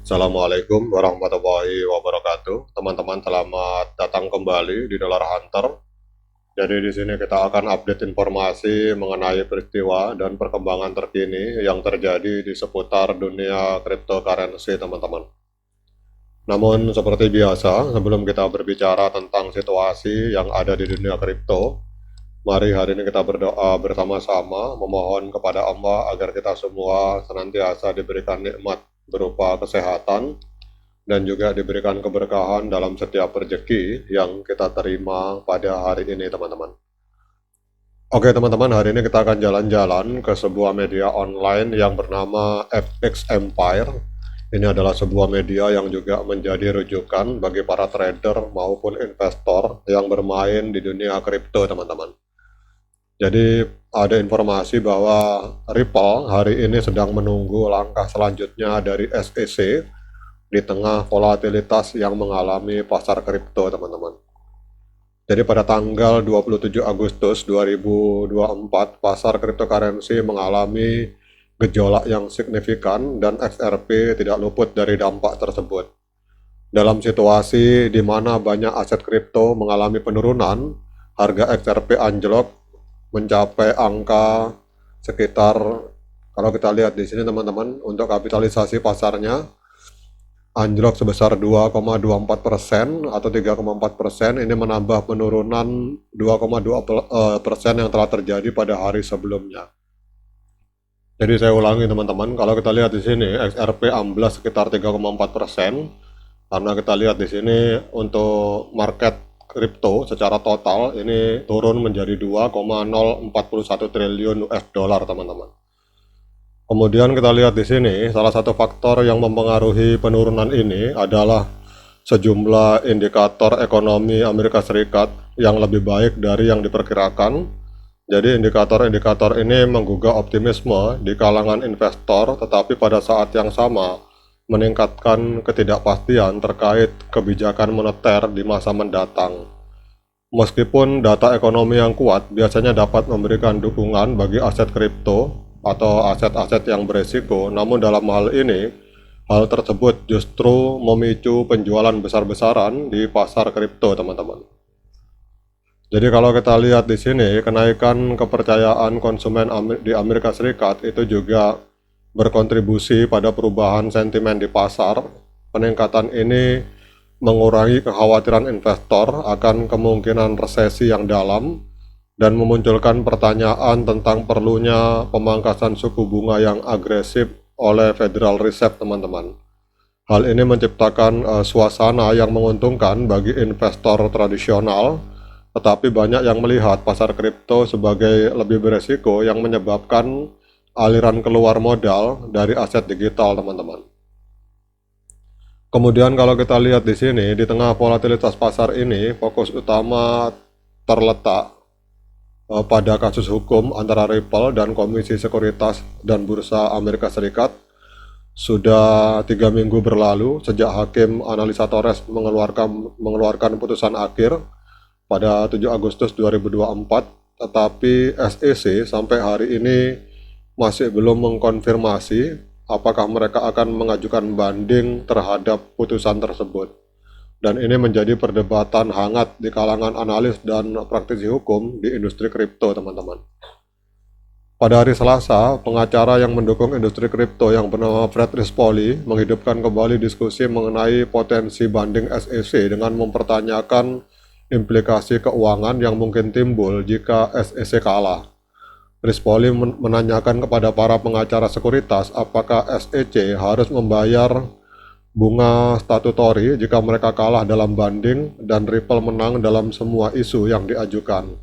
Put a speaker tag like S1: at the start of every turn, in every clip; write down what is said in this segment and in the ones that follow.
S1: Assalamualaikum warahmatullahi wabarakatuh. Teman-teman, selamat datang kembali di Dollar Hunter. Jadi di sini kita akan update informasi mengenai peristiwa dan perkembangan terkini yang terjadi di seputar dunia cryptocurrency, teman-teman. Namun seperti biasa, sebelum kita berbicara tentang situasi yang ada di dunia kripto, mari hari ini kita berdoa bersama-sama memohon kepada Allah agar kita semua senantiasa diberikan nikmat berupa kesehatan dan juga diberikan keberkahan dalam setiap rezeki yang kita terima pada hari ini, teman-teman. Oke, teman-teman, hari ini kita akan jalan-jalan ke sebuah media online yang bernama FX Empire. Ini adalah sebuah media yang juga menjadi rujukan bagi para trader maupun investor yang bermain di dunia kripto, teman-teman. Jadi ada informasi bahwa Ripple hari ini sedang menunggu langkah selanjutnya dari SEC di tengah volatilitas yang mengalami pasar kripto, teman-teman. Jadi pada tanggal 27 Agustus 2024, pasar cryptocurrency mengalami gejolak yang signifikan dan XRP tidak luput dari dampak tersebut. Dalam situasi di mana banyak aset kripto mengalami penurunan, harga XRP anjlok mencapai angka sekitar, kalau kita lihat di sini teman-teman, untuk kapitalisasi pasarnya anjlok sebesar 2,24% atau 3,4%. Ini menambah penurunan 2,2% yang telah terjadi pada hari sebelumnya. Jadi saya ulangi teman-teman, kalau kita lihat di sini XRP amblas sekitar 3,4%, karena kita lihat di sini untuk market kripto secara total ini turun menjadi 2,041 triliun US dollar, teman-teman. Kemudian kita lihat di sini, salah satu faktor yang mempengaruhi penurunan ini adalah sejumlah indikator ekonomi Amerika Serikat yang lebih baik dari yang diperkirakan. Jadi indikator-indikator ini menggugah optimisme di kalangan investor, tetapi pada saat yang sama meningkatkan ketidakpastian terkait kebijakan moneter di masa mendatang. Meskipun data ekonomi yang kuat biasanya dapat memberikan dukungan bagi aset kripto atau aset-aset yang beresiko, namun dalam hal ini, hal tersebut justru memicu penjualan besar-besaran di pasar kripto, teman-teman. Jadi kalau kita lihat di sini, kenaikan kepercayaan konsumen di Amerika Serikat itu juga berkontribusi pada perubahan sentimen di pasar. Peningkatan ini mengurangi kekhawatiran investor akan kemungkinan resesi yang dalam dan memunculkan pertanyaan tentang perlunya pemangkasan suku bunga yang agresif oleh Federal Reserve, teman-teman. Hal ini menciptakan suasana yang menguntungkan bagi investor tradisional, tetapi banyak yang melihat pasar kripto sebagai lebih beresiko yang menyebabkan aliran keluar modal dari aset digital, teman-teman. Kemudian kalau kita lihat di sini, di tengah volatilitas pasar ini, fokus utama terletak pada kasus hukum antara Ripple dan Komisi Sekuritas dan Bursa Amerika Serikat. Sudah 3 minggu berlalu sejak Hakim Analisa Torres mengeluarkan putusan akhir pada 7 Agustus 2024, tetapi SEC sampai hari ini masih belum mengkonfirmasi apakah mereka akan mengajukan banding terhadap putusan tersebut. Dan ini menjadi perdebatan hangat di kalangan analis dan praktisi hukum di industri kripto, teman-teman. Pada hari Selasa, pengacara yang mendukung industri kripto yang bernama Fred Rispoli menghidupkan kembali diskusi mengenai potensi banding SEC dengan mempertanyakan implikasi keuangan yang mungkin timbul jika SEC kalah. Rispoli menanyakan kepada para pengacara sekuritas apakah SEC harus membayar bunga statutory jika mereka kalah dalam banding dan Ripple menang dalam semua isu yang diajukan.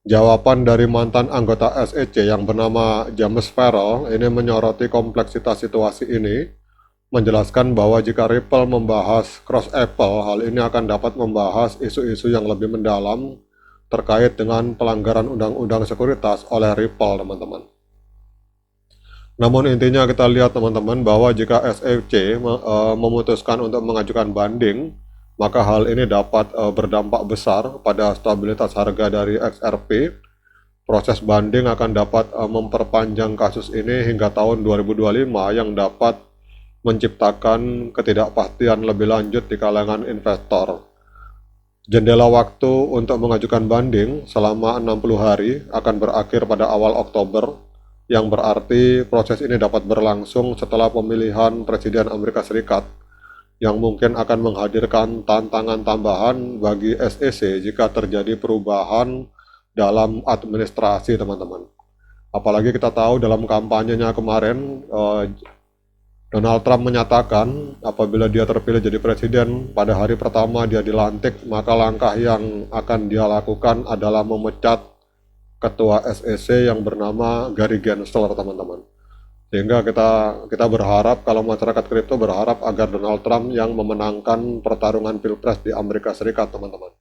S1: Jawaban dari mantan anggota SEC yang bernama James Farrell ini menyoroti kompleksitas situasi ini, menjelaskan bahwa jika Ripple membahas cross Apple, hal ini akan dapat membahas isu-isu yang lebih mendalam terkait dengan pelanggaran undang-undang sekuritas oleh Ripple, teman-teman. Namun intinya kita lihat teman-teman bahwa jika SEC memutuskan untuk mengajukan banding, maka hal ini dapat berdampak besar pada stabilitas harga dari XRP. Proses banding akan dapat memperpanjang kasus ini hingga tahun 2025 yang dapat menciptakan ketidakpastian lebih lanjut di kalangan investor. Jendela waktu untuk mengajukan banding selama 60 hari akan berakhir pada awal Oktober, yang berarti proses ini dapat berlangsung setelah pemilihan Presiden Amerika Serikat, yang mungkin akan menghadirkan tantangan tambahan bagi SEC jika terjadi perubahan dalam administrasi, teman-teman. Apalagi kita tahu dalam kampanyenya kemarin, Donald Trump menyatakan apabila dia terpilih jadi presiden, pada hari pertama dia dilantik, maka langkah yang akan dia lakukan adalah memecat ketua SEC yang bernama Gary Gensler, teman-teman. Sehingga kita berharap, kalau masyarakat kripto berharap agar Donald Trump yang memenangkan pertarungan Pilpres di Amerika Serikat, teman-teman.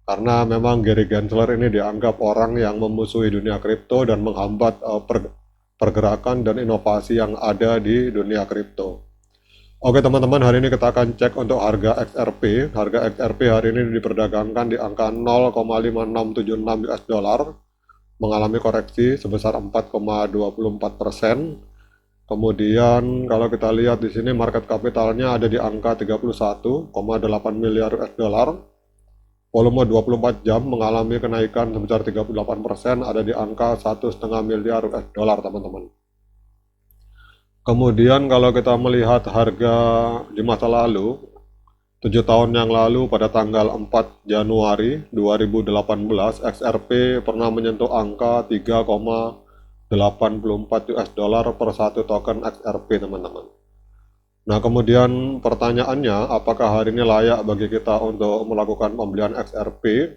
S1: Karena memang Gary Gensler ini dianggap orang yang memusuhi dunia kripto dan menghambat pergerakan dan inovasi yang ada di dunia kripto. Oke teman-teman, hari ini kita akan cek untuk harga XRP. Harga XRP hari ini diperdagangkan di angka 0,5676 US dollar, mengalami koreksi sebesar 4,24%. Kemudian kalau kita lihat di sini market capitalnya ada di angka 31,8 miliar US dollar. Volume 24 jam mengalami kenaikan sebesar 38%, ada di angka 1,5 miliar US dollar, teman-teman. Kemudian kalau kita melihat harga di masa lalu, 7 tahun yang lalu pada tanggal 4 Januari 2018, XRP pernah menyentuh angka 3,84 US dollar per satu token XRP, teman-teman. Nah, kemudian pertanyaannya, apakah hari ini layak bagi kita untuk melakukan pembelian XRP?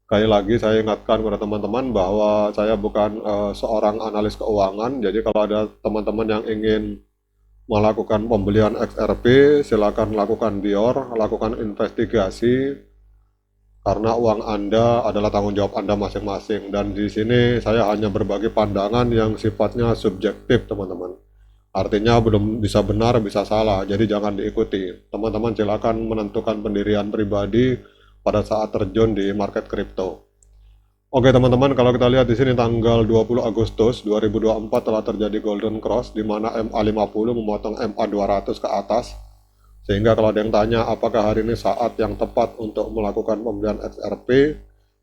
S1: Sekali lagi saya ingatkan kepada teman-teman bahwa saya bukan seorang analis keuangan, jadi kalau ada teman-teman yang ingin melakukan pembelian XRP, silakan lakukan DIOR, lakukan investigasi, karena uang Anda adalah tanggung jawab Anda masing-masing. Dan di sini saya hanya berbagi pandangan yang sifatnya subjektif, teman-teman. Artinya belum bisa benar, bisa salah, jadi jangan diikuti. Teman-teman silakan menentukan pendirian pribadi pada saat terjun di market kripto. Oke teman-teman, kalau kita lihat di sini tanggal 20 Agustus 2024 telah terjadi golden cross, di mana MA50 memotong MA200 ke atas. Sehingga kalau ada yang tanya apakah hari ini saat yang tepat untuk melakukan pembelian XRP,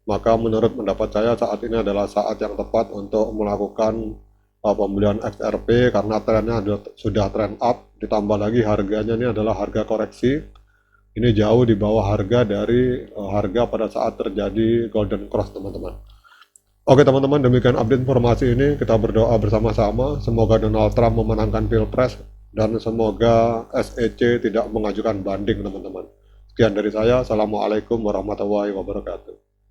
S1: maka menurut pendapat saya saat ini adalah saat yang tepat untuk melakukan pembelian XRP, karena trennya sudah trend up, ditambah lagi harganya ini adalah harga koreksi. Ini jauh di bawah harga dari harga pada saat terjadi golden cross, teman-teman. Oke teman-teman, demikian update informasi ini. Kita berdoa bersama-sama semoga Donald Trump memenangkan Pilpres dan semoga SEC tidak mengajukan banding, teman-teman. Sekian dari saya. Assalamualaikum warahmatullahi wabarakatuh.